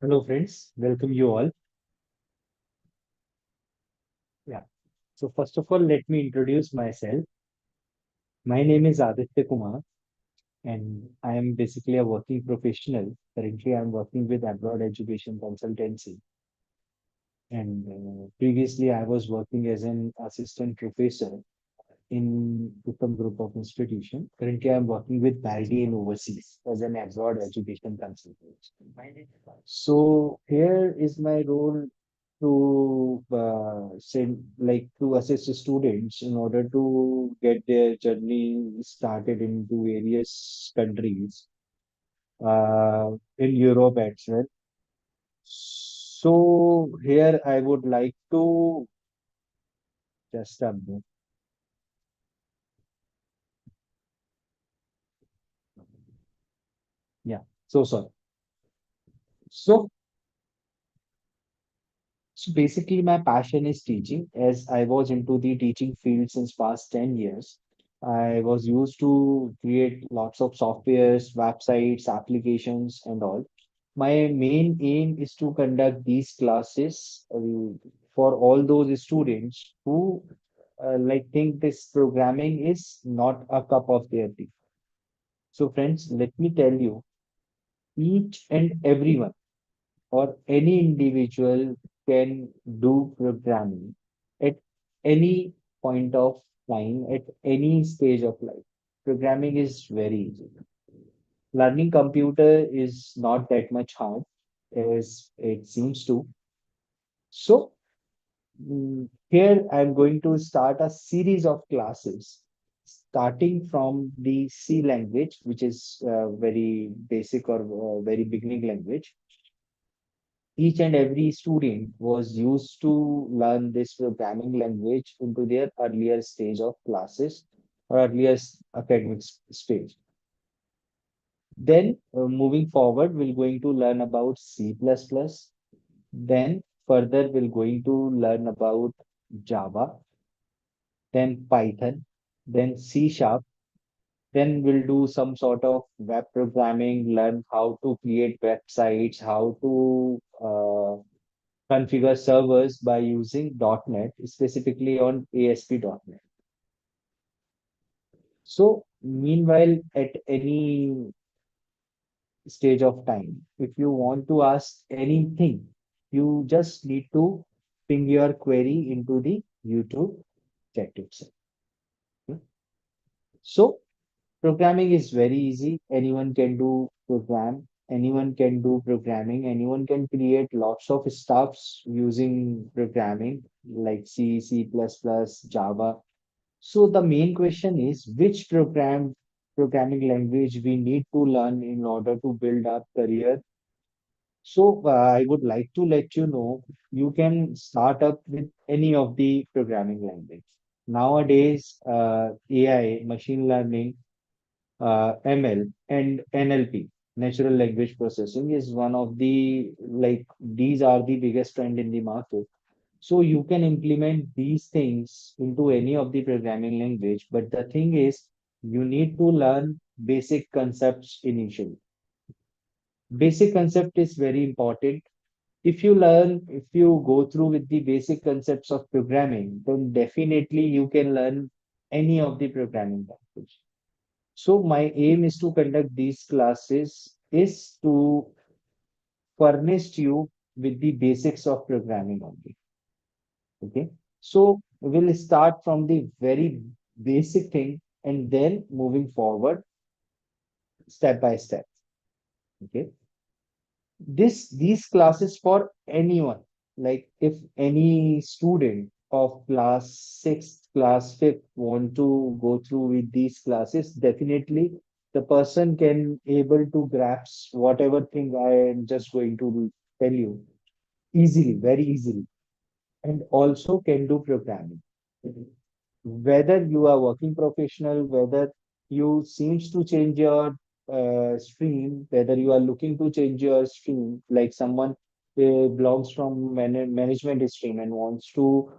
Hello, friends. Welcome you all. Yeah. So first of all, let me introduce myself. My name is Aditya Kumar, and I am basically a working professional. Currently, I'm working with Abroad Education Consultancy, and previously I was working as an assistant professor in Uttam Group of Institution. Currently, I'm working with Baldi in overseas as an abroad education consultant. So here is my role to say like to assist the students in order to get their journey started into various countries in Europe as well. So here I would like to just a minute. Yeah. So sorry. So So basically, my passion is teaching, as I was into the teaching field since past 10 years. I was used to create lots of softwares, websites, applications, and all. My main aim is to conduct these classes for all those students who like think this programming is not a cup of their tea. So, friends, let me tell you, each and everyone or any individual can do programming at any point of time, at any stage of life. Programming is very easy. Learning computer is not that much hard as it seems to. So, here I'm going to start a series of classes starting from the C language, which is very basic or very beginning language. Each and every student was used to learn this programming language into their earlier stage of classes or earlier academic stage. Then moving forward, we're going to learn about C++. Then further, we're going to learn about Java, then Python, then C Sharp. Then we'll do some sort of web programming, learn how to create websites, how to configure servers by using .NET, specifically on ASP.NET. So, meanwhile, at any stage of time, if you want to ask anything, you just need to ping your query into the YouTube chat itself. Okay? So, programming is very easy. Anyone can do program. Anyone can do programming. Anyone can create lots of stuffs using programming like C, C++, Java. So the main question is which programming language we need to learn in order to build our career. So I would like to let you know you can start up with any of the programming language. Nowadays, AI, machine learning, ML and NLP, natural language processing, is one of the like these are the biggest trend in the market. So you can implement these things into any of the programming language, but the thing is you need to learn basic concepts initially. Basic concept is very important. If you go through with the basic concepts of programming, then definitely you can learn any of the programming language. So my aim is to conduct these classes is to furnish you with the basics of programming only. Okay. So we'll start from the very basic thing and then moving forward step by step. Okay. These classes for anyone, like if any student of class 6th, class 5th want to go through with these classes, definitely the person can able to grasp whatever thing I am just going to tell you easily, very easily, and also can do programming. Whether you are working professional, whether you seems to change your stream, whether you are looking to change your stream, like someone belongs from management stream and wants to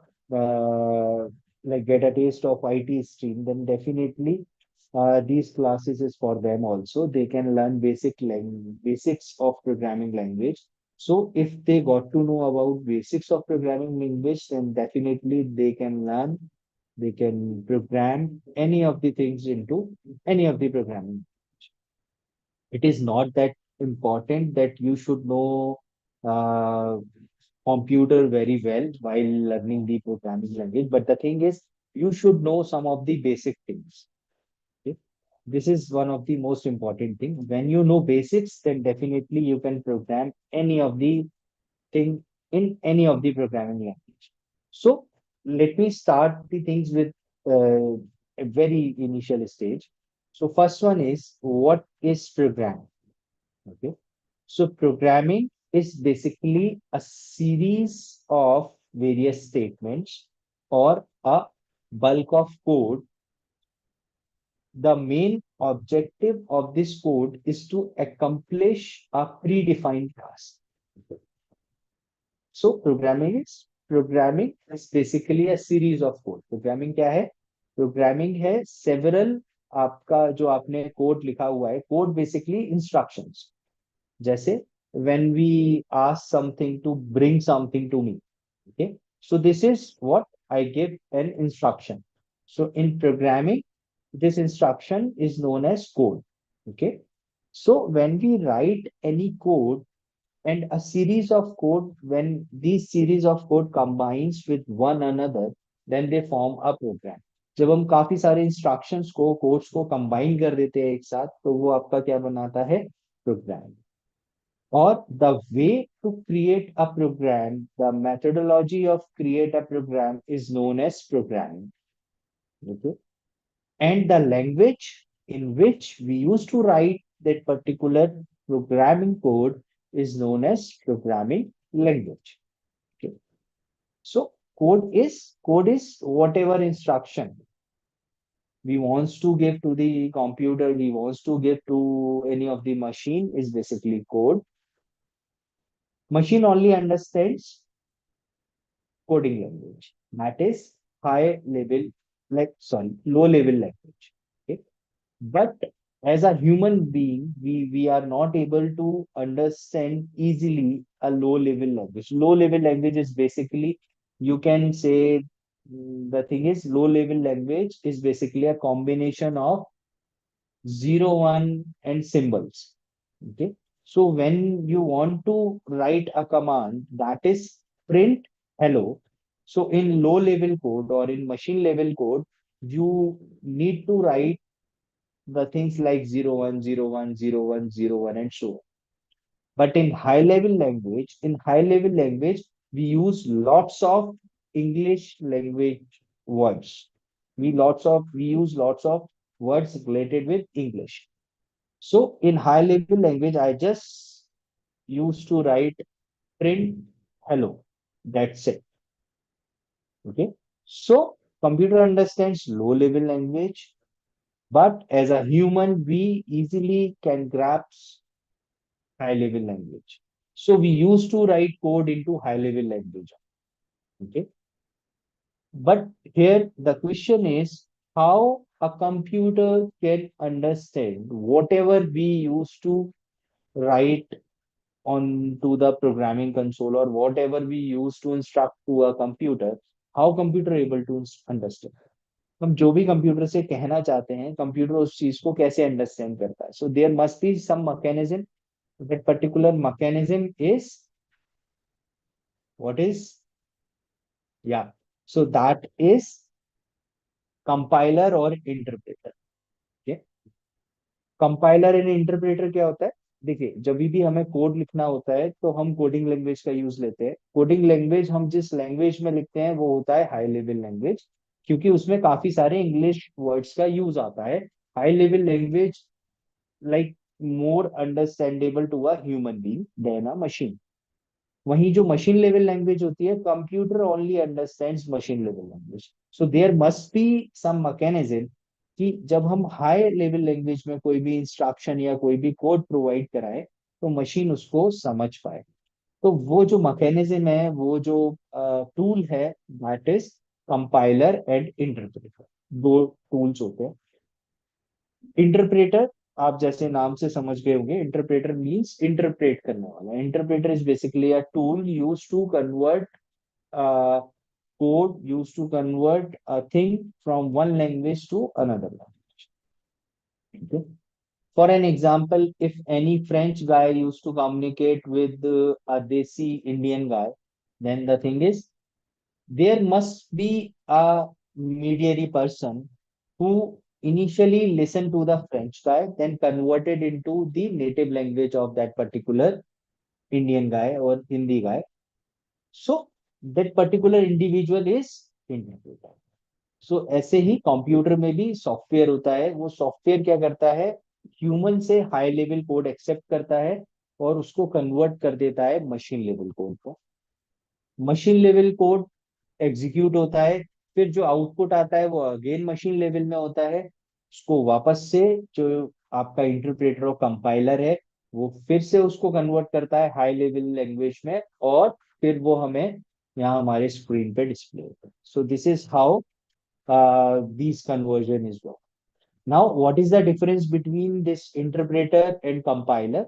like get a taste of IT stream, then definitely these classes is for them also. They can learn basics of programming language So if they got to know about basics of programming language, then definitely they can learn, they can program any of the things into any of the programming. It is not that important that you should know uh, computer very well while learning the programming language, but the thing is, you should know some of the basic things. Okay? This is one of the most important thing. When you know basics, then definitely you can program any of the thing in any of the programming language. So let me start the things with a very initial stage. So first one is, what is programming? Okay. So programming is basically a series of various statements or a bulk of code. The main objective of this code is to accomplish a predefined task. So programming is basically a series of code. Programming क्या है? Programming है several, आपका जो आपने code लिखा हुआ है, code basically instructions. जैसे when we ask something to bring something to me, okay, so this is what I give an instruction. So in programming, this instruction is known as code. Okay, so when we write any code, and a series of code, when these series of code combines with one another, then they form a program. जब हम काफी सारे instructions को codes को combine कर देते हैं एक साथ, तो वो आपका क्या बनाता है? Programme. Or the way to create a program, the methodology of create a program is known as programming. Okay. And the language in which we used to write that particular programming code is known as programming language. Okay. So code is whatever instruction we wants to give to the computer, we wants to give to any of the machine is basically code. Machine only understands coding language. That is high level, low level language. Okay. But as a human being, we are not able to understand easily a low level language. Low level language is basically, you can say, the thing is, low level language is basically a combination of zero, one, and symbols. Okay. So when you want to write a command that is print hello, so in low level code or in machine level code, you need to write the things like 0101 0101 and so on. But in high level language, we use lots of English language words. We use lots of words related with English. So in high level language, I just used to write print hello. That's it. Okay. So computer understands low level language, but as a human, we easily can grasp high level language. So we used to write code into high level language. Okay. But here the question is, how a computer can understand whatever we used to write onto the programming console or whatever we use to instruct to a computer, how computer able to understand? हम जो भी computer से कहना चाहते हैं, computer उस चीज को कैसे अंडरस्टैंड करता है? So there must be some mechanism. That particular mechanism is what is, या, सो दैट इज कंपाइलर और इंटरप्रेटर. कंपाइलर एंड इंटरप्रेटर क्या होता है? देखिए, जब भी हमें कोड लिखना होता है तो हम कोडिंग लैंग्वेज का यूज लेते हैं. कोडिंग लैंग्वेज हम जिस लैंग्वेज में लिखते हैं वो होता है हाई लेवल लैंग्वेज, क्योंकि उसमें काफी सारे इंग्लिश वर्ड्स का यूज आता है. High level language like more understandable to a human being than a machine. वहीं जो मशीन लेवल लैंग्वेज होती है, computer only understands machine level language. So there must be some mechanism कि जब हम हाई लेवल लैंग्वेज में कोई भी इंस्ट्रक्शन या कोई भी कोड प्रोवाइड कराए, तो मशीन उसको समझ पाए. तो वो जो मैकेनिज्म है, वो जो टूल है, that is compiler and interpreter. दो टूल्स होते हैं. इंटरप्रेटर आप जैसे नाम से समझ गए होंगे, इंटरप्रेटर मीन्स इंटरप्रेट करने वाला। Interpreter is basically a tool use to convert code, used to convert a thing from one language to another language. Okay. For an example, if any French guy used to communicate with a Desi Indian guy, then the thing is there must be a mediary person who initially listened to the French guy, then converted into the native language of that particular Indian guy or Hindi guy. So that particular individual is interpreter. सो ऐसे ही computer में भी software होता है। वो software क्या करता है, human से हाई लेवल कोड एक्सेप्ट करता है और उसको कन्वर्ट कर देता है मशीन लेवल कोड को। मशीन लेवल कोड एग्जीक्यूट होता है, फिर जो आउटपुट आता है वो अगेन मशीन लेवल में होता है। उसको वापस से जो आपका इंटरप्रेटर और कंपाइलर है वो फिर से उसको कन्वर्ट करता है हाई लेवल लैंग्वेज में, और फिर वो हमें यहाँ हमारे स्क्रीन पे डिस्प्ले होता है। So this is how these conversion is work. Now, what is the difference between this interpreter and compiler?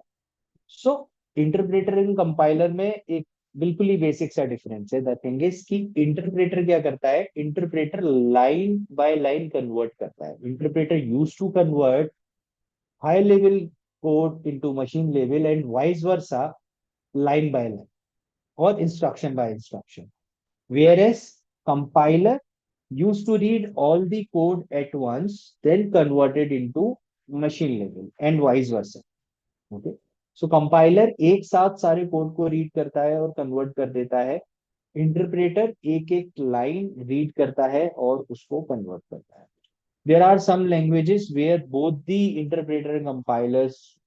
So, interpreter and compiler में एक बिल्कुल ही बेसिक सा डिफरेंस है। द थिंग इज कि इंटरप्रेटर क्या करता है, interpreter line by line convert करता है। Interpreter use to convert high level code into machine level and vice versa, line by line और instruction by instruction. Whereas compiler used to read all the code at once, then convert it into machine level and vice versa. Okay. So compiler एक साथ सारे code को read करता है और convert कर देता है। इंटरप्रेटर एक एक लाइन रीड करता है और उसको कन्वर्ट करता है। There are some languages where both the interpreter and compilers,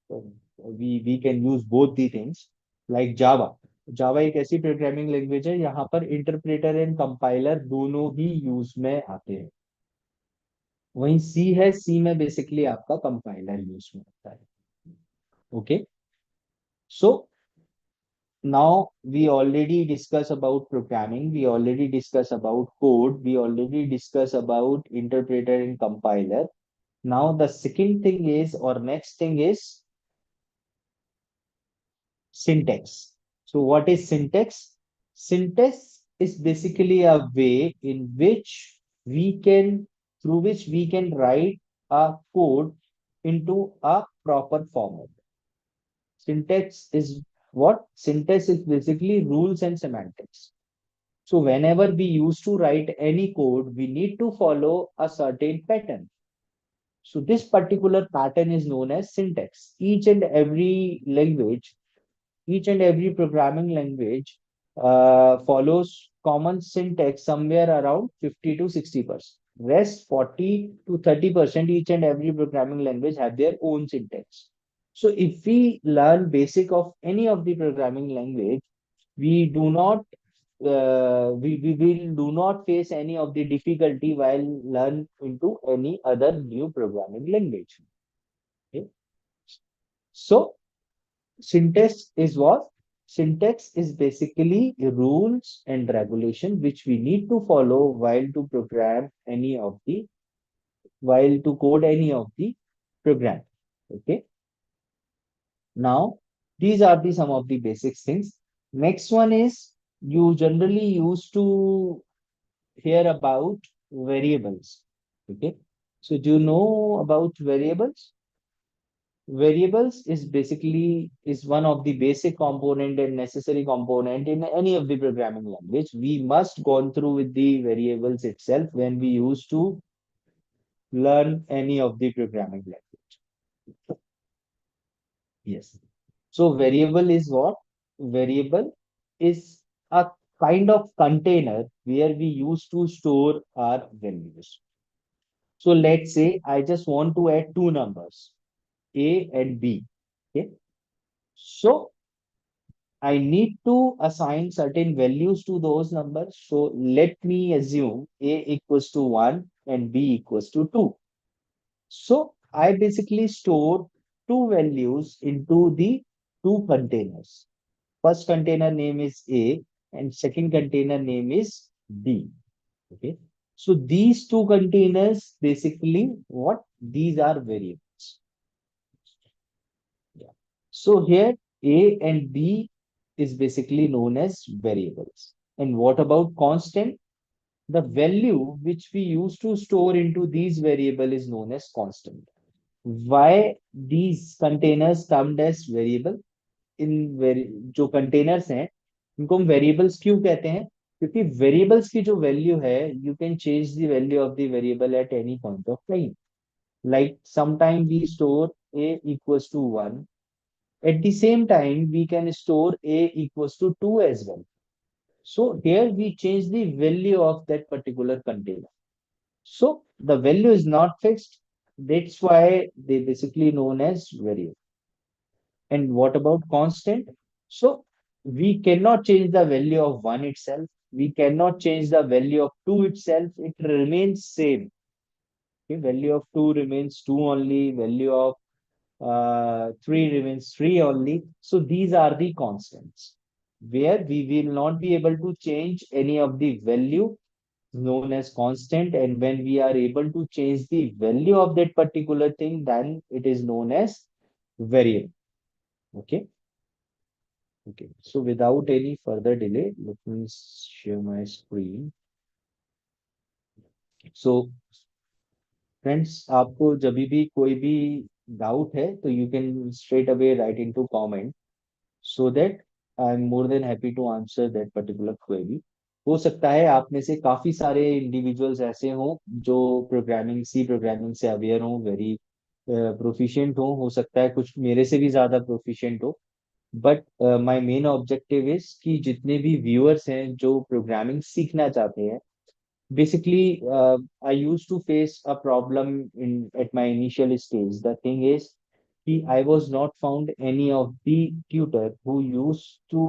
we can use both the things, like Java. जावा एक ऐसी प्रोग्रामिंग लैंग्वेज है यहाँ पर इंटरप्रेटर एंड कंपाइलर दोनों ही यूज में आते हैं। वहीं सी है, सी में बेसिकली आपका कंपाइलर यूज में आता है। Okay, so now we already discuss about programming, we already discuss about code, we already discuss about interpreter and compiler. Now the second thing is, or next thing is syntax. So what is syntax? Syntax is basically a way in which we can, through which we can write a code into a proper format. Syntax is what? Syntax is basically rules and semantics. So whenever we used to write any code, we need to follow a certain pattern. So this particular pattern is known as syntax. Each and every programming language follows common syntax somewhere around 50 to 60%. Rest 40 to 30%, each and every programming language have their own syntax. So if we learn basic of any of the programming language, we do not we will do not face any of the difficulty while learn into any other new programming language. Okay. So syntax is what? Syntax is basically rules and regulation which we need to follow while to code any of the program. Okay. Now these are the some of the basic things. Next one is, you generally used to hear about variables. Okay. So do you know about variables? Variables is basically is one of the basic component and necessary component in any of the programming language. We must gone through with the variables itself when we used to learn any of the programming language. Yes. So variable is what? Variable is a kind of container where we used to store our values. So let's say I just want to add two numbers, A and B. Okay. So I need to assign certain values to those numbers. So let me assume A equals to 1 and B equals to 2. So I basically store two values into the two containers. First container name is A and second container name is B. Okay. So these two containers basically what? These are variables. So here A and B is basically known as variables. And what about constant? The value which we use to store into these variable is known as constant. Why these containers termed as variable? In very जो containers हैं इनको हम variables क्यों कहते हैं? क्योंकि variables की जो वैल्यू है, you can change the value of the variable at any point of time. Like sometime we store a equals to 1. At the same time, we can store a equals to 2 as well. So here we change the value of that particular container. So the value is not fixed. That's why they basically known as variable. And what about constant? So we cannot change the value of 1 itself. We cannot change the value of 2 itself. It remains same. Okay, value of 2 remains 2 only. Value of 3 remains 3 only. So these are the constants where we will not be able to change any of the value known as constant. And when we are able to change the value of that particular thing, then it is known as variable. Okay. Okay, so without any further delay, let me share my screen. So, friends, आपको जब भी कोई भी doubt है तो you can straight away write into comment so that I'm more than happy to answer that particular query. हो सकता है आप में से काफी सारे इंडिविजुअल्स ऐसे हों जो प्रोग्रामिंग सी प्रोग्रामिंग से अवेयर हों, वेरी प्रोफिशिएंट हो सकता है कुछ मेरे से भी ज्यादा प्रोफिशिएंट हो. But my main objective is कि जितने भी व्यूअर्स हैं जो प्रोग्रामिंग सीखना चाहते हैं, basically I use to face a problem in at my initial stage. The thing is कि I was not found any of the tutor who use to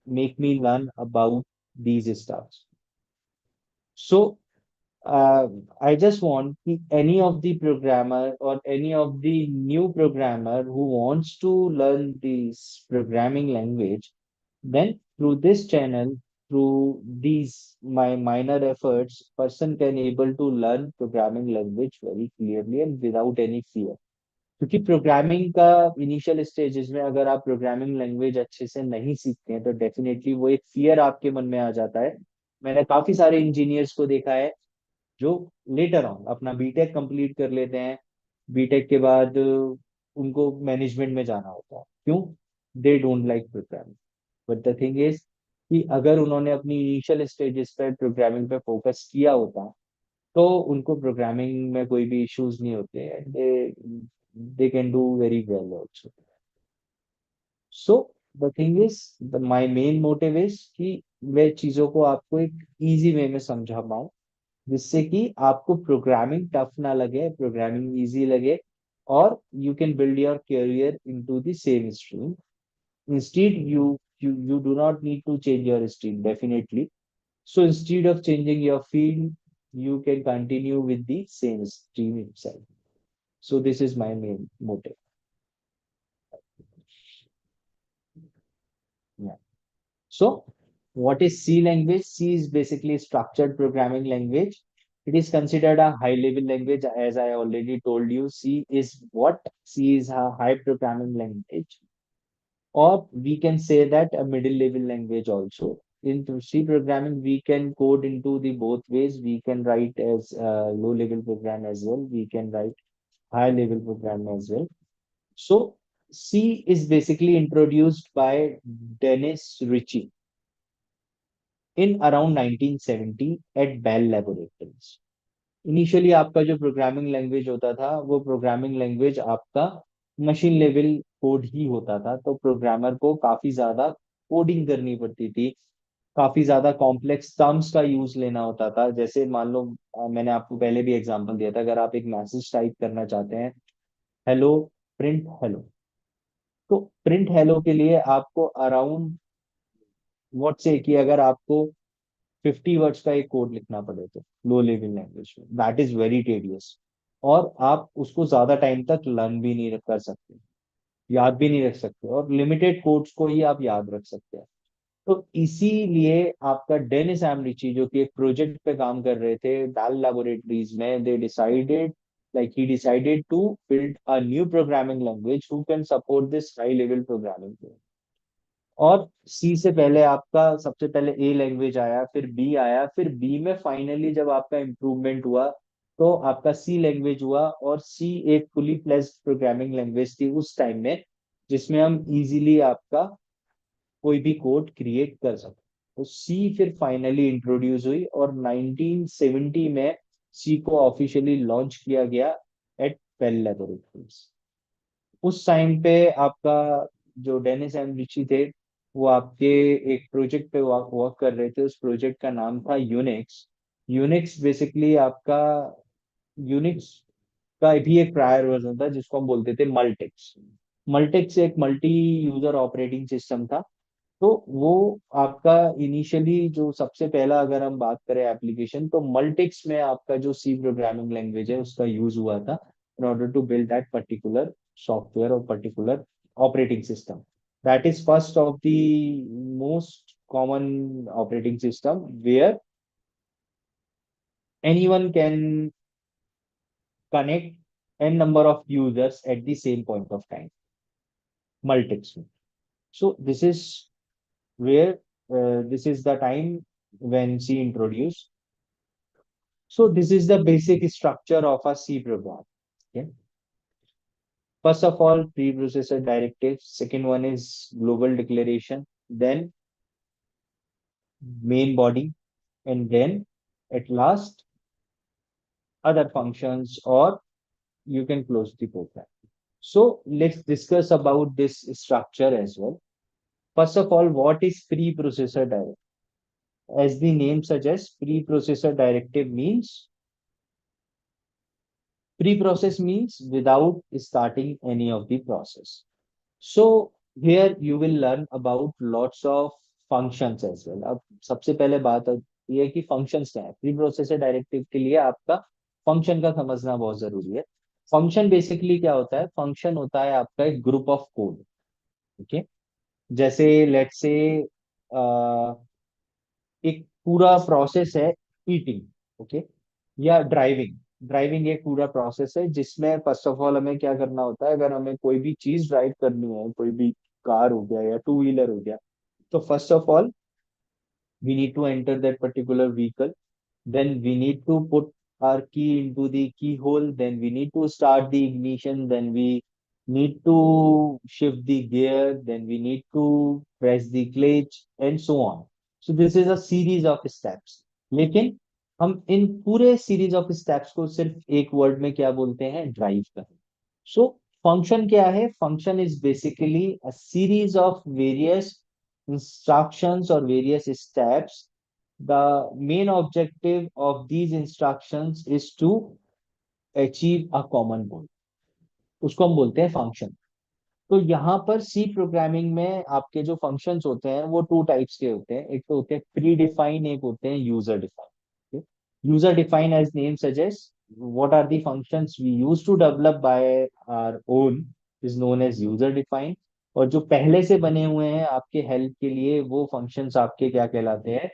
make me learn about these stuffs. So I just want any of the programmer or any of the new programmer who wants to learn this programming language, then through this channel, through these my minor efforts, person can able to learn programming language very clearly and without any fear. क्योंकि programming का initial stages में अगर आप programming language अच्छे से नहीं सीखते हैं तो डेफिनेटली वो एक फियर आपके मन में आ जाता है. मैंने काफी सारे इंजीनियर्स को देखा है जो लेटर ऑन अपना बीटेक कंप्लीट कर लेते हैं. बीटेक के बाद उनको मैनेजमेंट में जाना होता है. क्यों? They don't like programming. But the thing is कि अगर उन्होंने अपनी इनिशियल स्टेजेस पे प्रोग्रामिंग पे फोकस किया होता तो उनको प्रोग्रामिंग में कोई भी इश्यूज नहीं होते हैं. They can do very well also. So the thing is the my main motive is कि मैं चीजों को आपको एक इजी वे में समझा पाऊँ जिससे कि आपको प्रोग्रामिंग टफ ना लगे, प्रोग्रामिंग इजी लगे, और you can build your career into the same stream. Instead, you do not need to change your stream, definitely. So instead of changing your field, you can continue with the same stream itself. So this is my main motive. Yeah. So what is C language? C is basically structured programming language. It is considered a high level language. As I already told you, C is what? C is a high programming language, or we can say that a middle level language also. In C programming, we can code into the both ways. We can write as a low level program as well. We can write high level program as well. So C is basically introduced by Dennis Ritchie in around 1970 at Bell Laboratories. Initially आपका जो programming language होता था वो programming language आपका machine level code ही होता था. तो programmer को काफी ज्यादा कोडिंग करनी पड़ती थी, काफी ज्यादा कॉम्प्लेक्स टर्म्स का यूज लेना होता था. जैसे मान लो मैंने आपको पहले भी एग्जांपल दिया था, अगर आप एक मैसेज टाइप करना चाहते हैं, हेलो प्रिंट हेलो, तो प्रिंट हेलो के लिए आपको अराउंड व्हाट से कि अगर आपको 50 वर्ड्स का एक कोड लिखना पड़े तो लो लेवल लैंग्वेज में, दैट इज वेरी टेडियस. और आप उसको ज्यादा टाइम तक लर्न भी नहीं कर सकते, याद भी नहीं रख सकते, और लिमिटेड कोड्स को ही आप याद रख सकते हैं. तो इसीलिए आपका डेनिस एम रिची जो कि एक प्रोजेक्ट पे काम कर रहे थे बेल लैबोरेटरीज में, they decided Like he decided to build a new programming language who can support this high level programming. और सी से पहले आपका सबसे पहले ए लैंग्वेज आया, फिर बी आया, फिर बी में फाइनली जब आपका इम्प्रूवमेंट हुआ तो आपका सी लैंग्वेज हुआ। और सी एक फुली फ्लेज्ड प्रोग्रामिंग लैंग्वेज थी उस टाइम में, जिसमें हम इजीली आपका कोई भी कोड क्रिएट कर सकते। तो सी फिर फाइनली इंट्रोड्यूस हुई और 1970 में सी को ऑफिशियली लॉन्च किया गया एट बेल लेबोरेटरीज। उस टाइम पे आपका जो डेनिस एंड रिची थे, वो आपके एक प्रोजेक्ट पे वर्क कर रहे थे। उस प्रोजेक्ट का नाम था यूनिक्स। यूनिक्स बेसिकली आपका, यूनिक्स का भी एक प्रायर वर्जन था जिसको हम बोलते थे मल्टेक्स। मल्टेक्स एक मल्टी यूजर ऑपरेटिंग सिस्टम था। तो वो आपका इनिशियली जो सबसे पहला अगर हम बात करें एप्लीकेशन, तो मल्टिक्स में आपका जो सी प्रोग्रामिंग लैंग्वेज है उसका यूज हुआ था in order to build that particular software और particular operating system. That is first of the most common operating system where anyone can connect n number of users at the same point of time, multics में। So this is where this is the time when C introduced. So this is the basic structure of a C program. Okay. First of all, preprocessor directive. Second one is global declaration. Then main body, and then at last other functions, or you can close the program. So let's discuss about this structure as well. First of all, what is preprocessor directive? As the name suggests, preprocessor directive means pre-process means without starting any of the process. So here you will learn about lots of functions as well. अब सबसे पहले बात ये है कि functions क्या है। Pre processor directive के लिए आपका फंक्शन का समझना बहुत जरूरी है। फंक्शन बेसिकली क्या होता है? फंक्शन होता है आपका एक ग्रुप ऑफ कोड। ओके। जैसे लेट्स से एक पूरा प्रोसेस है ईटिंग, ओके, या ड्राइविंग। ड्राइविंग एक पूरा प्रोसेस है जिसमें फर्स्ट ऑफ ऑल हमें क्या करना होता है, अगर हमें कोई भी चीज ड्राइव करनी है, कोई भी कार हो गया या टू व्हीलर हो गया, तो first of all we need to enter that particular vehicle, then we need to put our key into the keyhole, then we need to start the ignition, then we need to shift the gear, then we need to press the clutch and so on. So this is a series of steps, लेकिन हम इन पूरे series of steps को सिर्फ एक word में क्या बोलते हैं? ड्राइव कर। सो फंक्शन क्या है? Function is basically a series of various instructions or various steps. The main objective of these instructions is to achieve a common goal. उसको हम बोलते हैं फंक्शन। तो यहाँ पर सी प्रोग्रामिंग में आपके जो फंक्शंस होते हैं वो टू टाइप्स के होते हैं। एक तो होते हैं प्री डिफाइन, एक होते हैं user define. User define as name suggest, what are the functions we used to develop by our own is known as user defined। और जो पहले से बने हुए हैं आपके हेल्प के लिए, वो फंक्शंस आपके क्या कहलाते हैं?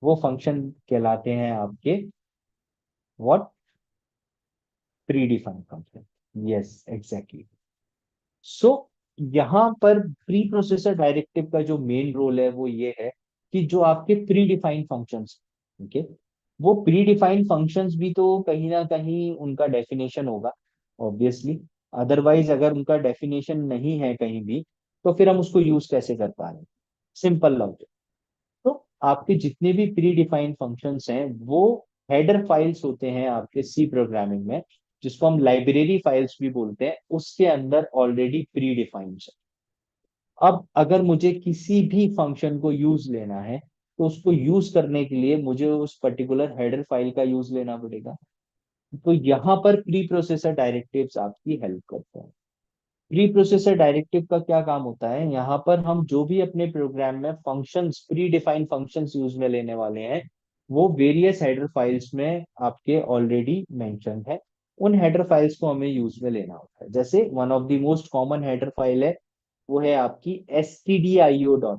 वो फंक्शन कहलाते हैं आपके what? Predefined function. Yes exactly. So यहाँ पर प्री प्रोसेसर डायरेक्टिव का जो मेन रोल है वो ये है कि जो आपके प्री डिफाइंड फंक्शंस, ओके, वो प्री डिफाइंड फंक्शंस भी तो कहीं ना कहीं उनका डेफिनेशन होगा ऑब्वियसली। अदरवाइज अगर उनका डेफिनेशन नहीं है कहीं भी, तो फिर हम उसको यूज कैसे कर पा रहे हैं? Simple logic. तो आपके जितने भी प्री डिफाइंड फंक्शंस हैं वो हेडर फाइल्स होते हैं आपके सी प्रोग्रामिंग में, जिसको हम लाइब्रेरी फाइल्स भी बोलते हैं, उसके अंदर ऑलरेडी प्री डिफाइंड है। अब अगर मुझे किसी भी फंक्शन को यूज लेना है, तो उसको यूज करने के लिए मुझे उस पर्टिकुलर हेडर फाइल का यूज लेना पड़ेगा। तो यहाँ पर प्री प्रोसेसर डायरेक्टिव्स आपकी हेल्प करते हैं। प्री प्रोसेसर डायरेक्टिव का क्या काम होता है? यहाँ पर हम जो भी अपने प्रोग्राम में functions, pre defined functions use में लेने वाले हैं, वो वेरियस हेडर फाइल्स में आपके ऑलरेडी मेंशन है। उन हेडर फाइल्स को हमें यूज में लेना होता है। जैसे one of the most common header file है, वो है आपकी stdio.h,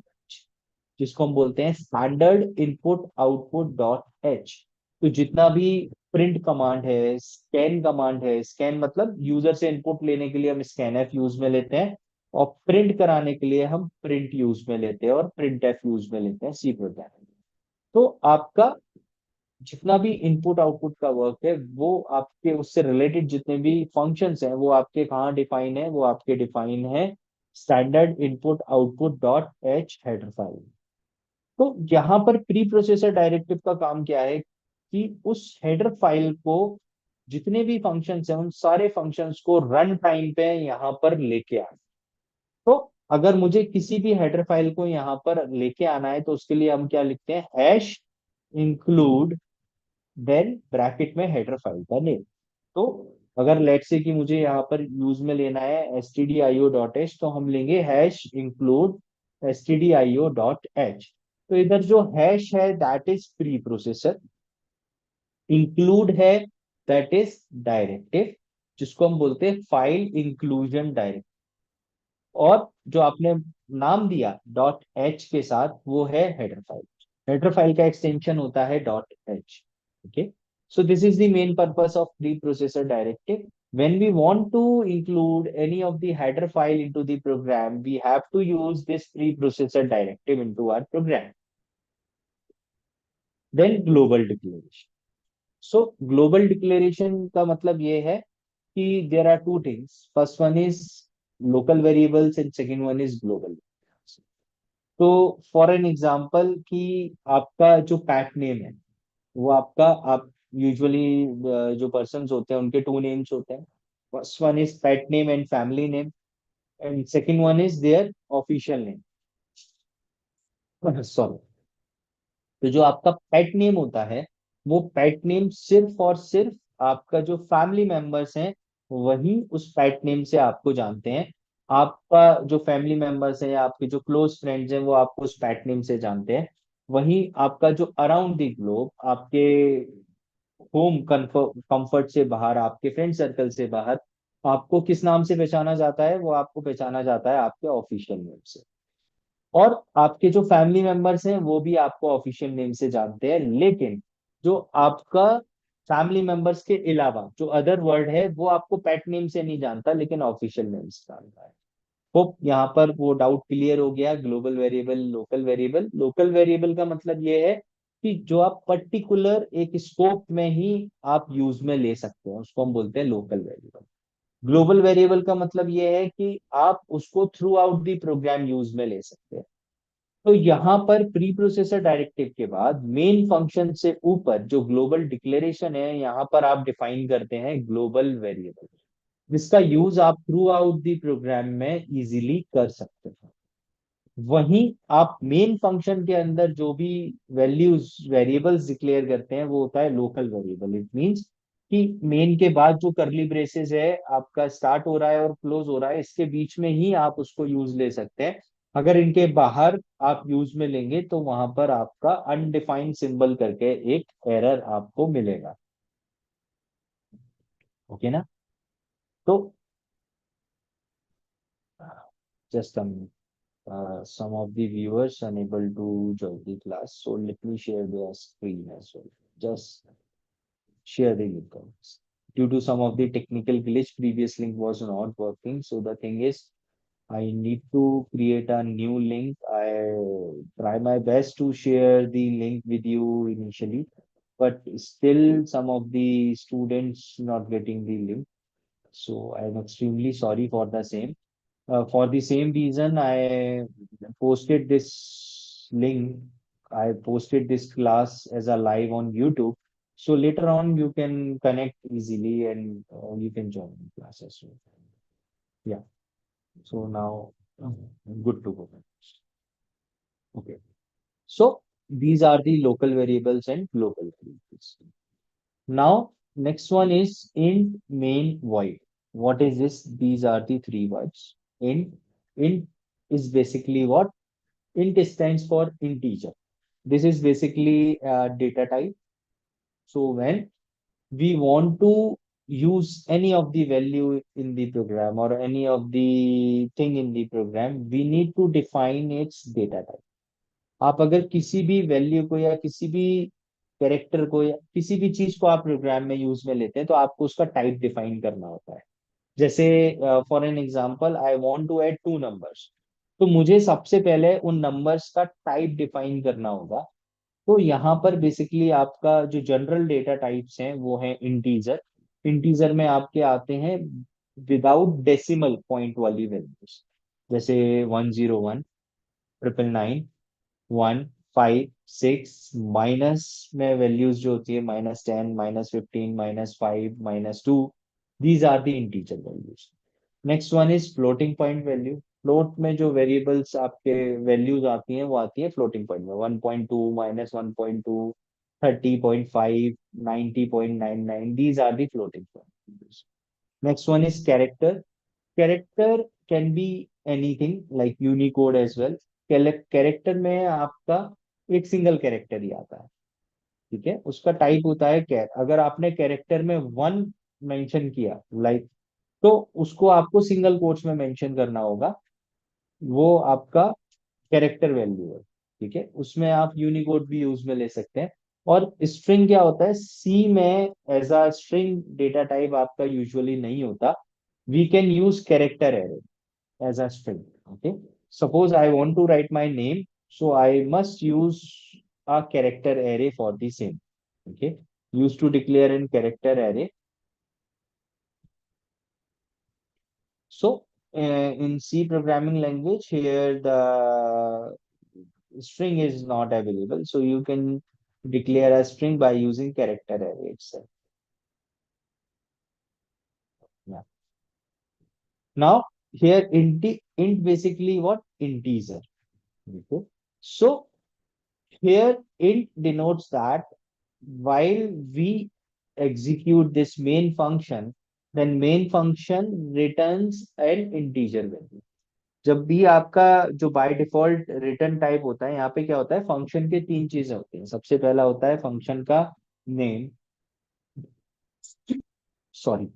जिसको हम बोलते हैं standard input output dot H. तो जितना भी प्रिंट कमांड है, स्कैन कमांड है, स्कैन मतलब यूजर से इनपुट लेने के लिए हम स्कैन एफ यूज में लेते हैं, और प्रिंट कराने के लिए हम प्रिंट यूज में लेते हैं और प्रिंट एफ यूज में लेते हैं सी प्रोग्राम में। तो आपका जितना भी इनपुट आउटपुट का वर्क है वो आपके उससे रिलेटेड जितने भी फंक्शंस हैं वो आपके कहाँ डिफाइन है, वो आपके डिफाइन है standard input output dot H header file. तो यहाँ पर प्री प्रोसेसर डायरेक्टिव का काम क्या है कि उस हेडर फाइल को जितने भी फंक्शंस हैं उन सारे फंक्शंस को रन टाइम पे यहाँ पर लेके आए। तो अगर मुझे किसी भी हेडर फाइल को यहाँ पर लेके आना है तो उसके लिए हम क्या लिखते हैं, हैश इंक्लूड देन ब्रैकेट में हेडर फाइल का नेम। तो अगर लेट से कि मुझे यहाँ पर यूज में लेना है stdio.h, तो हम लेंगे हैश इंक्लूड stdio.h। तो इधर जो हैश है that is pre processor, include है दैट इज डायरेक्टिव, जिसको हम बोलते हैं फाइल इंक्लूजन डायरेक्टिव, और जो आपने नाम दिया डॉट एच के साथ वो है हेडर फाइल। हेडर फाइल का एक्सटेंशन होता है dot H. Okay, so this is the main purpose of preprocessor directive. When we want to include any of the header file into the program, we have to use this preprocessor directive into our program. Then global declaration. So global declaration का मतलब ये है कि there are two things. First one is local variables and second one is global. तो for an example कि आपका जो PAT name है वो आपका, आप यूजुअली जो पर्सन्स होते हैं उनके टू नेम्स होते हैं। First one is pet name and family name, and second one is there official name. Sorry. तो जो आपका पेट नेम होता है वो पेट नेम सिर्फ और सिर्फ आपका जो फैमिली मेंबर्स हैं वही उस पेट नेम से आपको जानते हैं। आपका जो फैमिली मेंबर्स है या आपके जो क्लोज फ्रेंड्स हैं वो आपको उस पेट नेम से जानते हैं। वही आपका जो अराउंड द ग्लोब आपके होम कंफर्ट से बाहर, आपके फ्रेंड सर्कल से बाहर आपको किस नाम से पहचाना जाता है, वो आपको पहचाना जाता है आपके ऑफिशियल नेम से। और आपके जो फैमिली मेंबर्स हैं वो भी आपको ऑफिशियल नेम से जानते हैं, लेकिन जो आपका फैमिली मेंबर्स के अलावा जो अदर वर्ल्ड है वो आपको पेट नेम से नहीं जानता लेकिन ऑफिशियल नेम से जानता है। होप यहाँ पर वो डाउट क्लियर हो गया। Global variable, local variable. Local variable का मतलब ये है कि जो आप पर्टिकुलर एक स्कोप में ही आप यूज में ले सकते हैं उसको हम बोलते हैं लोकल वेरिएबल। ग्लोबल वेरिएबल का मतलब ये है कि आप उसको through out the program use में ले सकते हैं। तो यहाँ पर प्री प्रोसेसर डायरेक्टिव के बाद मेन फंक्शन से ऊपर जो ग्लोबल डिक्लेरेशन है यहाँ पर आप डिफाइन करते हैं ग्लोबल वेरिएबल, जिसका यूज आप थ्रू आउट दी प्रोग्राम में इजीली कर सकते हैं। वहीं आप मेन फंक्शन के अंदर जो भी वैल्यूज वेरिएबल्स डिक्लेयर करते हैं वो होता है लोकल वेरिएबल। इट मींस कि मेन के बाद जो करली ब्रेसेस है आपका स्टार्ट हो रहा है और क्लोज हो रहा है इसके बीच में ही आप उसको यूज ले सकते हैं। अगर इनके बाहर आप यूज में लेंगे तो वहां पर आपका अनडिफाइंड सिंबल करके एक एरर आपको मिलेगा। ओके ना? तो just some of the viewers unable to join the class, so let me share their screen as well. Just share the link. Due to some of the technical glitch, previous link was not working. So the thing is, I need to create a new link. I try my best to share the link with you initially, but still some of the students not getting the link. So I'm extremely sorry for the same. For the same reason, I posted this link. I posted this class as a live on YouTube. So later on, you can connect easily and you can join the class as well. Yeah. So now, good to go. Okay. So these are the local variables and global variables. Now, next one is int main void. What is this? These are the three words. Int is basically what? Int stands for integer. This is basically a data type. So when we want to use any of the value in the program or any of the thing in the program, we need to define its data type. आप अगर किसी भी value को या किसी भी character को या किसी भी चीज को आप प्रोग्राम में यूज में लेते हैं तो आपको उसका टाइप डिफाइन करना होता है। जैसे for an example I want to add two numbers, तो मुझे सबसे पहले उन नंबर्स का टाइप डिफाइन करना होगा। तो यहाँ पर बेसिकली आपका जो जनरल डेटा टाइप्स हैं वो है इंटीजर। इंटीजर में आपके आते हैं विदाउट डेसिमल पॉइंट वाली वैल्यूज, जैसे 101, 999, 156, माइनस में वैल्यूज जो होती है -10, -15, -5, -2, these are the integer values. Next one is floating point value. Float में जो वेरिएबल्स आपके वैल्यूज आती हैं वो आती है फ्लोटिंग पॉइंट में, 1.2, -1.2, 30.5, 90.99, these are the floating point. Next one is character. Character can be anything like Unicode as well. Character में आपका एक सिंगल कैरेक्टर ही आता है, ठीक है, उसका टाइप होता है कैर। अगर आपने कैरेक्टर में वन मेंशन किया लाइक, तो उसको आपको सिंगल कोट्स में मेंशन करना होगा, वो आपका कैरेक्टर वैल्यू है, ठीक है। उसमें आप यूनिकोड भी यूज में ले सकते हैं। और स्ट्रिंग क्या होता है, सी में as a string data type आपका यूजुअली नहीं होता, we can use character array as a string. Okay. Suppose I want to write my name, so I must use a character array for the same. Okay. Used to declare in character array. So in C programming language, here the string is not available. So you can declare a string by using character array itself. Yeah. Now here int basically what integer. Okay. So here int denotes that while we execute this main function, then main function returns an integer value। जब भी आपका जो by default return type होता है, यहाँ पे क्या होता है, फंक्शन के तीन चीजें होती हैं। सबसे पहला होता है फंक्शन का नेम, सॉरी,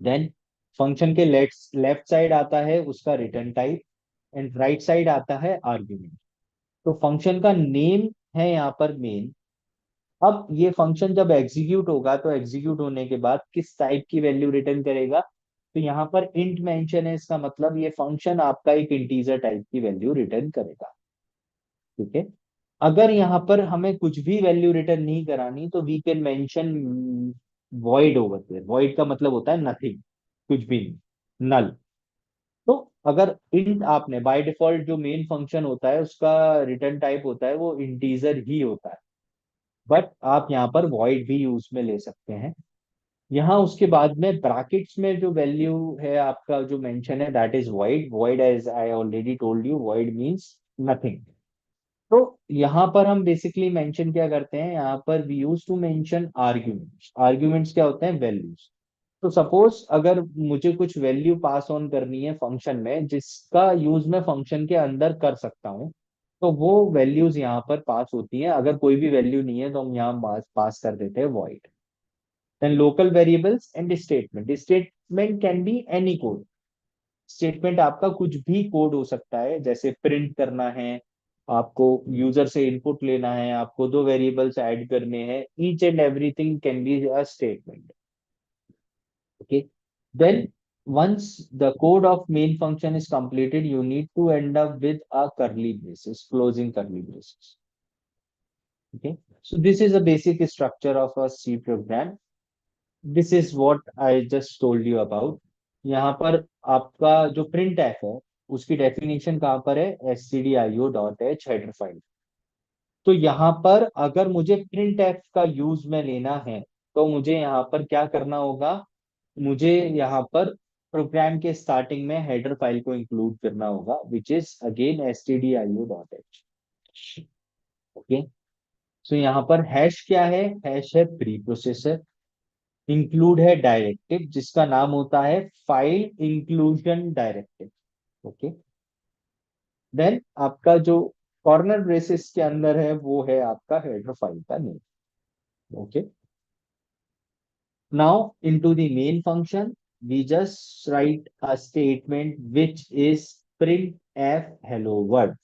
देन फंक्शन के लेफ्ट साइड आता है उसका return type, and right side आता है आर्ग्यूमेंट। तो फंक्शन का नेम है यहाँ पर मेन। अब ये फंक्शन जब एग्जीक्यूट होगा तो एग्जीक्यूट होने के बाद किस टाइप की वैल्यू रिटर्न करेगा, तो यहाँ पर इंट मेंशन है, इसका मतलब ये फंक्शन आपका एक इंटीजर टाइप की वैल्यू रिटर्न करेगा, ठीक है। अगर यहाँ पर हमें कुछ भी वैल्यू रिटर्न नहीं करानी तो we can mention void over there. Void का मतलब होता है नथिंग, कुछ भी नहीं, नल। तो अगर इंट आपने बाय डिफॉल्ट जो मेन फंक्शन होता है उसका रिटर्न टाइप होता है वो इंटीजर ही होता है, बट आप यहाँ पर वॉइड भी यूज में ले सकते हैं। यहाँ उसके बाद में ब्रैकेट्स में जो वैल्यू है आपका जो मेंशन है that is void. Void as I already told you, void means nothing. तो यहाँ पर हम बेसिकली मेंशन क्या करते हैं, यहाँ पर we use to mention arguments. Arguments क्या होते हैं, वैल्यूज। तो सपोज अगर मुझे कुछ वैल्यू पास ऑन करनी है फंक्शन में जिसका यूज मैं फंक्शन के अंदर कर सकता हूँ, तो वो वैल्यूज यहाँ पर पास होती हैं। अगर कोई भी वैल्यू नहीं है तो हम यहाँ पास कर देते हैं void. Then local variables and statement. Statement can be any code. Statement आपका कुछ भी कोड हो सकता है, जैसे प्रिंट करना है आपको, यूजर से इनपुट लेना है आपको, दो वेरिएबल्स ऐड करने हैं, each and everything can be a statement. Okay. Then once the code of main function is completed, you need to end up with a curly braces, closing curly braces. Okay. So this is the basic structure of a C program. This is what I just told you about. यहाँ पर आपका जो print F है उसकी definition कहाँ पर है, stdio.h header file. तो यहाँ पर अगर मुझे प्रिंट एफ का यूज में लेना है तो मुझे यहाँ पर क्या करना होगा, मुझे यहाँ पर प्रोग्राम के स्टार्टिंग में हेडर फाइल को इंक्लूड करना होगा, which is again stdio.h। Okay. So यहाँ पर हैश क्या है, हैश है प्री प्रोसेसर। इंक्लूड है डायरेक्टिव जिसका नाम होता है file inclusion directive. Okay. Then आपका जो कॉर्नर ब्रेसेस के अंदर है वो है आपका हेडर फाइल का name. Okay. Now into the main function, we just write a statement which is printf hello world।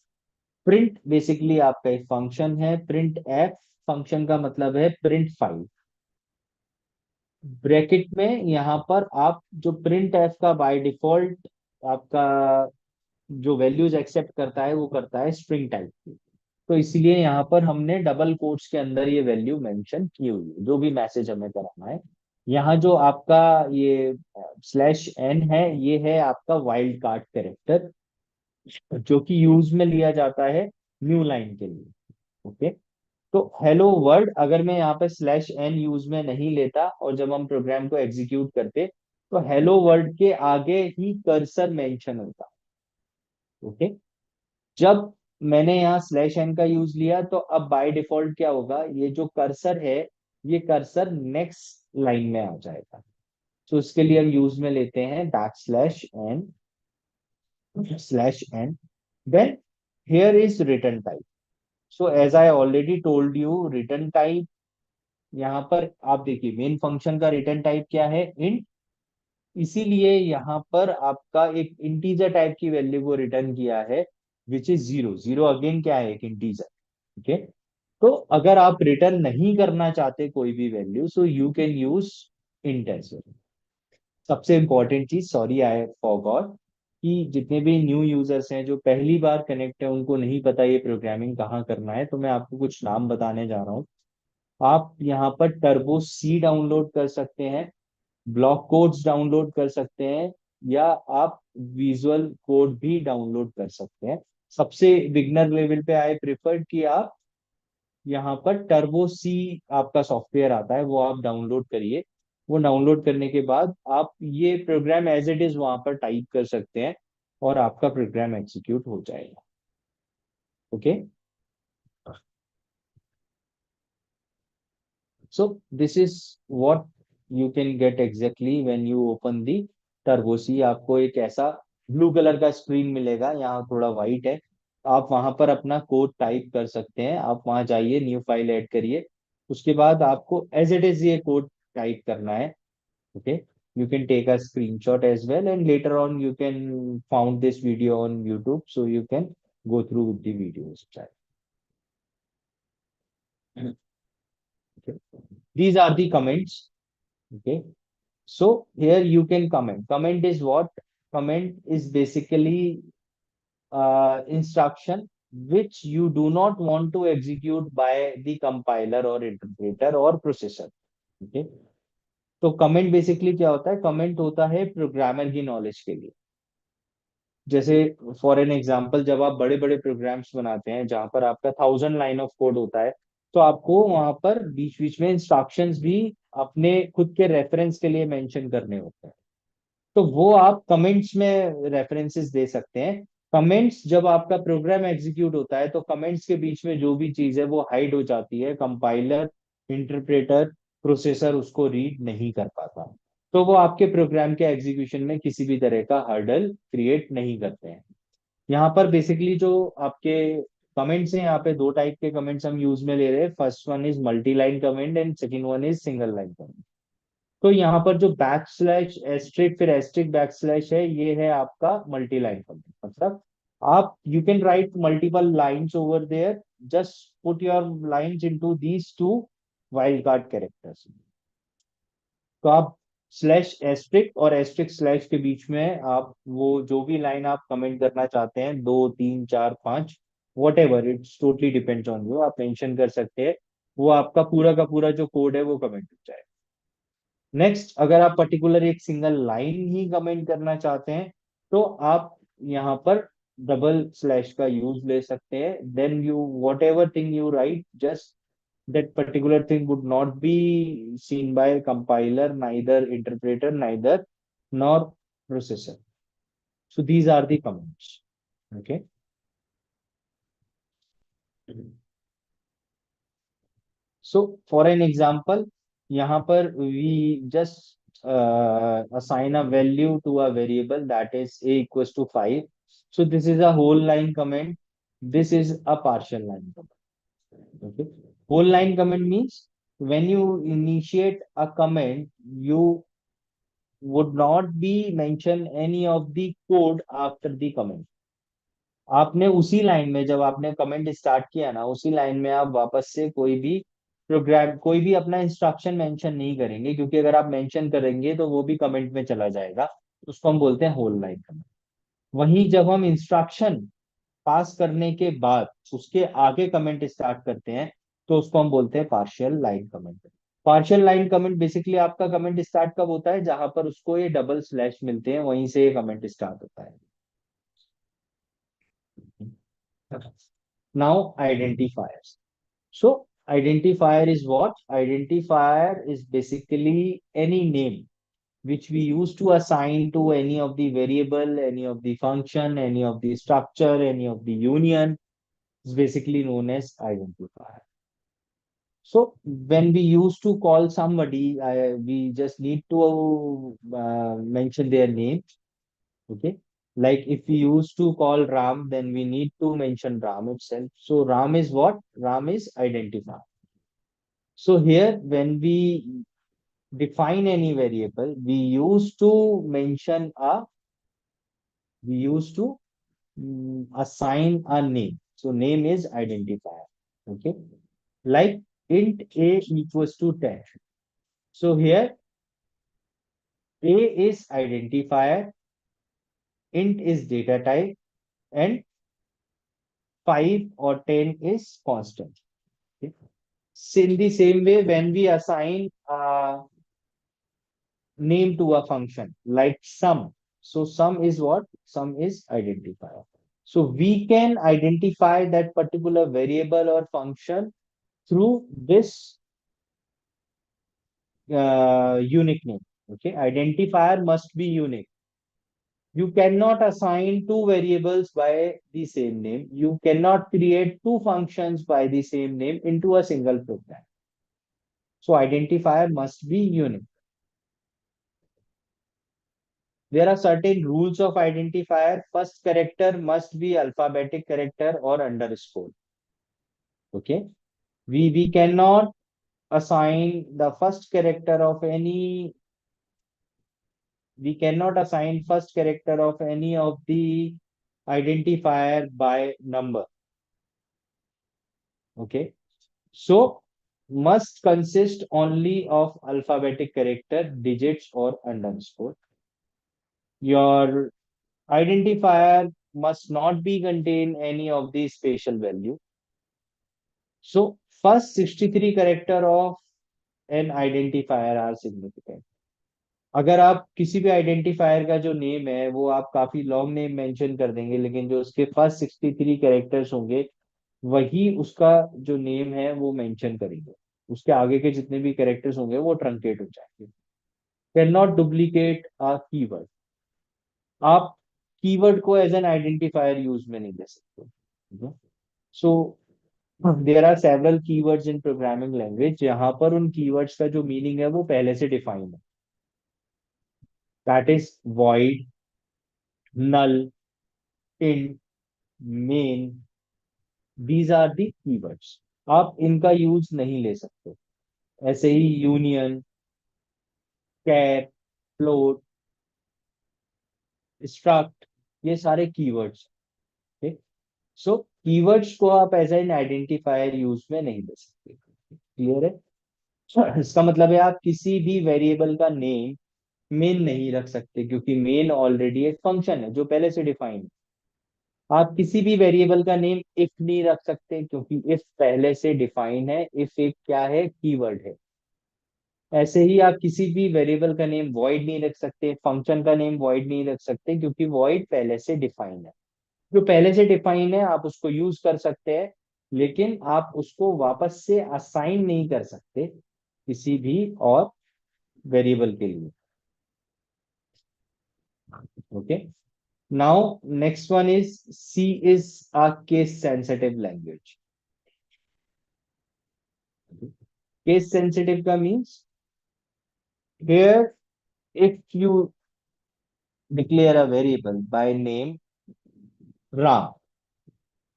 Print basically आपका एक फंक्शन है, प्रिंट एफ फंक्शन का मतलब है प्रिंट फाइल। ब्रैकेट में यहाँ पर आप जो प्रिंट एफ का बाय डिफॉल्ट आपका जो वैल्यूज एक्सेप्ट करता है वो करता है स्ट्रिंग टाइप की। तो इसलिए यहाँ पर हमने डबल कोट्स के अंदर ये वैल्यू मेंशन की हुई है, जो भी मैसेज हमें कराना है। यहाँ जो आपका ये स्लैश एन है, ये है आपका वाइल्ड कार्ड कैरेक्टर, जो कि यूज में लिया जाता है न्यू लाइन के लिए। ओके। तो हेलो वर्ल्ड अगर मैं यहाँ पे स्लैश एन यूज में नहीं लेता और जब हम प्रोग्राम को एग्जीक्यूट करते, तो हेलो वर्ल्ड के आगे ही कर्सर मेंशन होता। ओके। जब मैंने यहाँ स्लैश एन का यूज लिया, तो अब बाय डिफॉल्ट क्या होगा, ये जो कर्सर है, ये कर्सर नेक्स्ट लाइन में आ जाएगा। तो इसके लिए हम यूज में लेते हैं back slash N then here is return type. So as I already told you, return type यहाँ पर आप देखिए मेन फंक्शन का रिटर्न टाइप क्या है, इंट। इसीलिए यहाँ पर आपका एक इंटीजर टाइप की वैल्यू को रिटर्न किया है, which is zero. Zero again क्या है, एक इंटीजर। ओके। तो अगर आप रिटर्न नहीं करना चाहते कोई भी value, so you can use int as well. सबसे इंपॉर्टेंट चीज, सॉरी आई फॉरगॉट, कि जितने भी न्यू यूजर्स हैं जो पहली बार कनेक्ट है, उनको नहीं पता ये प्रोग्रामिंग कहाँ करना है, तो मैं आपको कुछ नाम बताने जा रहा हूँ। आप यहाँ पर टर्बो सी डाउनलोड कर सकते हैं, ब्लॉक कोड्स डाउनलोड कर सकते हैं, या आप विजुअल कोड भी डाउनलोड कर सकते हैं। सबसे बिगनर लेवल पे आई प्रिफर्ड कि आप यहाँ पर टर्बो सी आपका सॉफ्टवेयर आता है, वो आप डाउनलोड करिए। वो डाउनलोड करने के बाद आप ये प्रोग्राम एज इट इज वहां पर टाइप कर सकते हैं, और आपका प्रोग्राम एग्जीक्यूट हो जाएगा। Okay. So this is what you can get exactly when you open the Turbo C। आपको एक ऐसा ब्लू कलर का स्क्रीन मिलेगा, यहाँ थोड़ा व्हाइट है। आप वहां पर अपना कोड टाइप कर सकते हैं, आप वहां जाइए, न्यू फाइल ऐड करिए। उसके बाद आपको एज इट इज ये कोड टाइप करना है। Okay. You can take a screenshot as well, and later on you can found this video on YouTube, so you can go through with the videos. Okay. These are the comments. Okay. So here you can comment. Comment is what? Comment is basically instruction which you do not want to execute by the compiler or interpreter or processor. Okay. तो comment basically क्या होता है, comment होता है programmer की knowledge के लिए। जैसे फॉर एन एग्जांपल, जब आप बड़े बड़े प्रोग्राम्स बनाते हैं जहां पर आपका 1000 लाइन ऑफ कोड होता है, तो आपको वहां पर बीच बीच में इंस्ट्रक्शंस भी अपने खुद के रेफरेंस के लिए मेंशन करने होते हैं। तो वो आप कमेंट्स में रेफरेंसेस दे सकते हैं। कमेंट्स जब आपका प्रोग्राम एग्जीक्यूट होता है, तो कमेंट्स के बीच में जो भी चीज है वो हाइड हो जाती है, कंपाइलर, इंटरप्रेटर, प्रोसेसर उसको रीड नहीं कर पाता। तो वो आपके प्रोग्राम के एग्जीक्यूशन में किसी भी तरह का हर्डल क्रिएट नहीं करते हैं। यहाँ पर बेसिकली जो आपके कमेंट्स हैं, यहाँ पे दो टाइप के कमेंट्स हम यूज में ले रहे हैं। First one is multi line comment and second one is single line comment. तो यहाँ पर जो बैक स्लैश एस्ट्रिक फिर एस्ट्रिक बैक स्लैश है, ये है आपका मल्टी लाइन कमेंट। मतलब आप you can write multiple lines over there, just put your lines into these two wild card characters. तो आप स्लैश एस्ट्रिक और एस्ट्रिक स्लैश के बीच में आप वो जो भी लाइन आप कमेंट करना चाहते हैं, 2 3 4 5, what ever, it's totally depends on you, आप मेंशन कर सकते हैं। वो आपका पूरा का पूरा जो कोड है वो कमेंट हो जाए। नेक्स्ट, अगर आप पर्टिकुलर एक सिंगल लाइन ही कमेंट करना चाहते हैं, तो आप यहाँ पर डबल स्लैश का यूज ले सकते हैं। Then you whatever thing you write, just that particular thing would not be seen by compiler, neither interpreter, neither nor processor. So these are the comments. Okay. So for an example, यहाँ पर we just assign a value to a variable, that is a equals to 5. So this is a whole line comment. This is a partial line comment. Okay. Whole line comment means when you initiate a comment, you would not be mention any of the code after the comment. आपने उसी line में जब आपने comment start किया ना, उसी line में आप वापस से कोई भी प्रोग्राम, कोई भी अपना इंस्ट्रक्शन मेंशन नहीं करेंगे, क्योंकि अगर आप मेंशन करेंगे तो वो भी कमेंट में चला जाएगा। उसको हम बोलते हैं होल लाइन कमेंट। वहीं जब हम इंस्ट्रक्शन पास करने के बाद उसके आगे कमेंट स्टार्ट करते हैं, तो उसको हम बोलते हैं partial line comment. Partial line comment basically आपका कमेंट स्टार्ट कब होता है, जहां पर उसको ये डबल स्लैश मिलते हैं, वहीं से ये कमेंट स्टार्ट होता है। Now, identifiers. So, identifier is what? Identifier is basically any name which we use to assign to any of the variable, any of the function, any of the structure, any of the union is basically known as identifier. So, when we used to call somebody, we just need to mention their name. Okay. Like if we used to call Ram, then we need to mention Ram itself. So Ram is what? Ram is identifier. So here, when we define any variable, we used to assign a name. So name is identifier. Okay. Like int a equals to 10. So here a is identifier, int is data type, and 5 or 10 is constant. Okay. So in the same way, when we assign a name to a function like sum, so sum is what? Sum is identifier. So we can identify that particular variable or function through this unique name. Okay, identifier must be unique. You cannot assign two variables by the same name. You cannot create two functions by the same name into a single program. So identifier must be unique. There are certain rules of identifier. First character must be alphabetic character or underscore. Okay. We cannot assign the first character of any, we cannot assign first character of any of the identifier by number. Okay. So must consist only of alphabetic character, digits or underscore. Your identifier must not be contain any of these spatial value. So first 63 character of an identifier are significant. अगर आप किसी भी identifier का जो name है वो आप काफी लॉन्ग नेम मेंशन कर देंगे, लेकिन जो उसके फर्स्ट 63 कैरेक्टर्स होंगे वही उसका जो नेम है वो मेंशन करेंगे। उसके आगे के जितने भी कैरेक्टर्स होंगे वो ट्रंकेट हो जाएंगे। Cannot duplicate a keyword. आप कीवर्ड को एज एन आइडेंटिफायर यूज में नहीं ले सकते। So there are several keywords in programming language जहां पर उन कीवर्ड्स का जो मीनिंग है वो पहले से डिफाइन है। That is void, null, int, main, these are the keywords. आप इनका यूज नहीं ले सकते। ऐसे ही यूनियन, कैर, फ्लोट, स्ट्रक्ट, ये सारे कीवर्ड्स। ठीक। सो कीवर्ड्स को आप एज एन आइडेंटिफायर यूज में नहीं ले सकते। क्लियर है? इसका मतलब है आप किसी भी वेरिएबल का नेम मेन नहीं रख सकते, क्योंकि मेन ऑलरेडी एक फंक्शन है जो पहले से डिफाइन है। आप किसी भी वेरिएबल का नेम इफ नहीं रख सकते, क्योंकि इफ पहले से डिफाइन है। इफ एक क्या है? कीवर्ड है। ऐसे ही आप किसी भी वेरिएबल का नेम वॉइड नहीं रख सकते, फंक्शन का नेम वॉइड नहीं रख सकते, क्योंकि वॉइड पहले से डिफाइन है। जो पहले से डिफाइन है आप उसको यूज कर सकते हैं, लेकिन आप उसको वापस से असाइन नहीं कर सकते किसी भी और वेरिएबल के लिए। Okay. Now next one is C is a case sensitive language. Case sensitive का means here if you declare a variable by name Ram,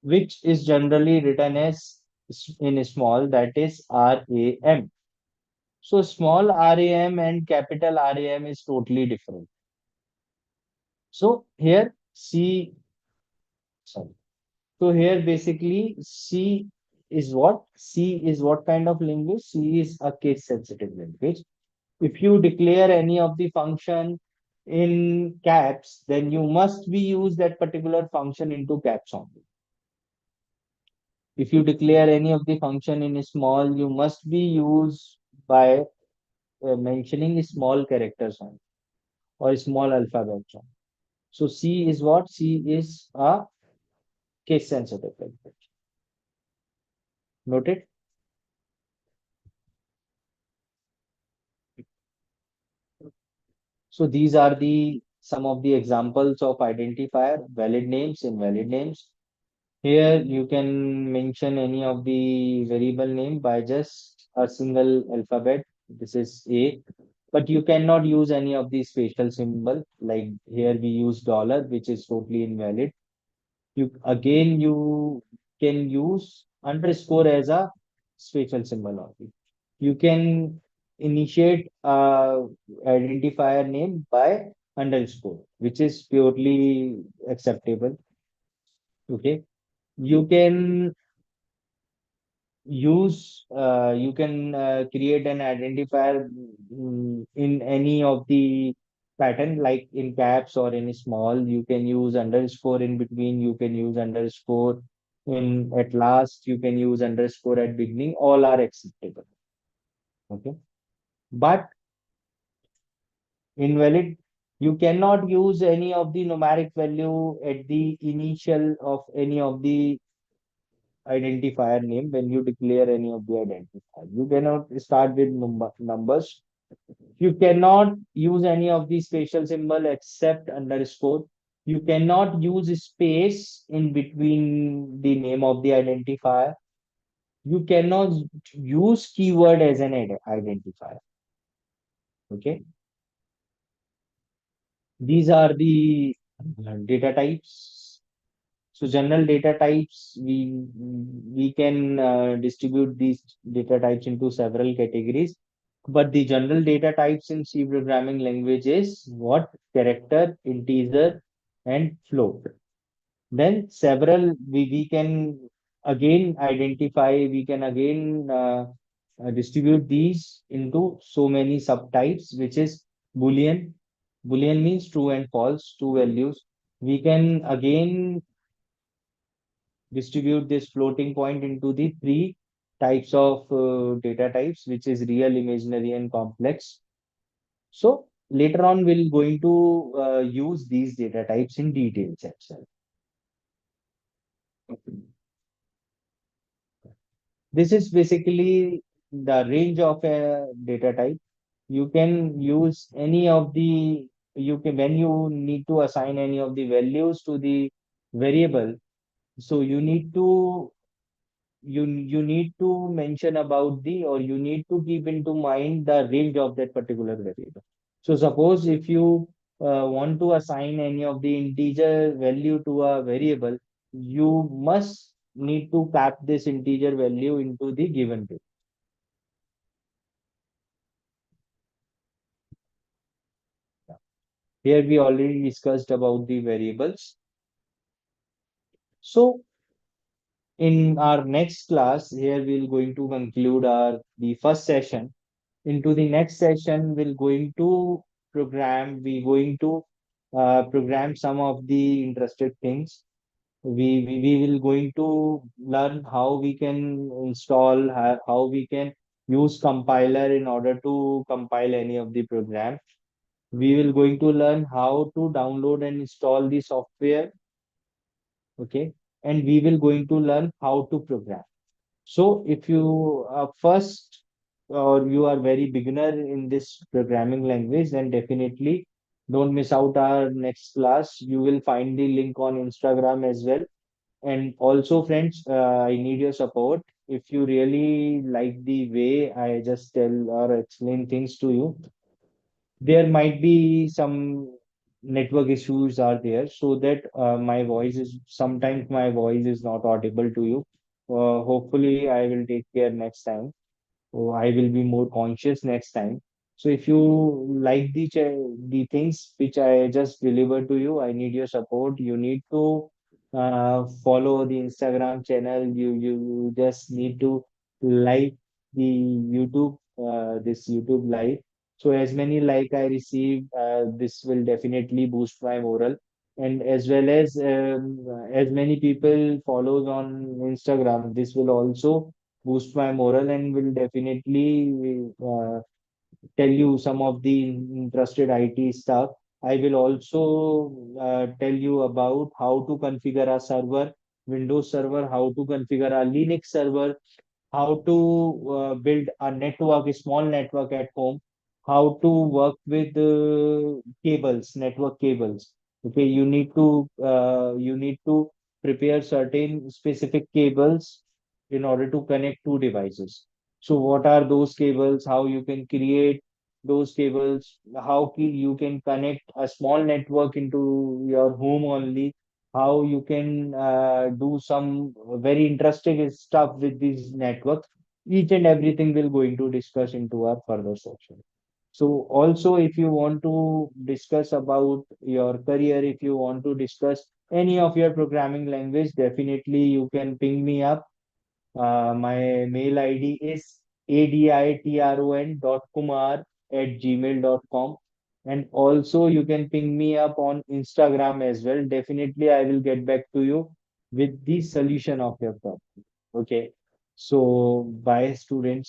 which is generally written as in small, that is RAM. So small RAM and capital RAM is totally different. So here C, sorry. So here basically C is what kind of language? C is a case sensitive language. If you declare any of the function in caps, then you must be use that particular function into caps only. If you declare any of the function in small, you must be used by mentioning small characters only or small alphabets only. So C is what? C is a case sensitive language. Noted? So these are the some of the examples of identifier, valid names, invalid names. Here you can mention any of the variable name by just a single alphabet. This is A, but you cannot use any of the special symbol. Like here we use dollar, which is totally invalid. You can use underscore as a special symbol only. You can initiate a identifier name by underscore, which is purely acceptable. Okay. You can you can create an identifier in any of the pattern, like in caps or in small. You can use underscore in between, you can use underscore in at last, you can use underscore at beginning, all are acceptable. Okay, but invalid, you cannot use any of the numeric value at the initial of any of the identifier name when you declare any of the identifier. You cannot start with numbers. You cannot use any of the special symbol except underscore. You cannot use space in between the name of the identifier. You cannot use keyword as an identifier. Okay. These are the data types. So general data types, we can distribute these data types into several categories. But the general data types in C programming language is what? Character, integer, and float. Then several we can again identify, we can again distribute these into so many subtypes, which is Boolean. Boolean means true and false, two values. We can again distribute this floating point into the three types of data types, which is real, imaginary, and complex. So later on, we'll going to use these data types in details itself. This is basically the range of a data type. You can use any of the, you can, when you need to assign any of the values to the variable, so you need to mention about the, or you need to keep into mind the range of that particular variable. So suppose if you want to assign any of the integer value to a variable, you must need to cap this integer value into the given variable. Here we already discussed about the variables. So in our next class, here we're going to conclude our the first session. Into the next session, we're going to we're going to program some of the interested things. We will going to learn how we can install, how we can use compiler in order to compile any of the program. We will going to learn how to download and install the software. Okay, and we will going to learn how to program. So if you are first or you are very beginner in this programming language, then definitely don't miss out our next class. You will find the link on Instagram as well. And also, friends, I need your support. If you really like the way I just tell or explain things to you, there might be some network issues are there, so that my voice is sometimes my voice is not audible to you. Hopefully I will take care next time. So I will be more conscious next time. So if you like the things which I just delivered to you, I need your support. You need to follow the Instagram channel. You just need to like the YouTube, this YouTube live. So as many like I receive, this will definitely boost my morale. And as well as many people follows on Instagram, this will also boost my morale and will definitely tell you some of the interested IT stuff. I will also tell you about how to configure a server, Windows server, how to configure a Linux server, how to build a network, a small network at home, how to work with cables, network cables. Okay, you need to prepare certain specific cables in order to connect two devices. So what are those cables? How you can create those cables? You can connect a small network into your home only? How you can do some very interesting stuff with these networks? Each and everything we're going to discuss into our further section. So also, if you want to discuss about your career, if you want to discuss any of your programming language, definitely you can ping me up. My mail ID is aditron.kumar@gmail.com. And also you can ping me up on Instagram as well. Definitely I will get back to you with the solution of your problem. Okay. So bye students.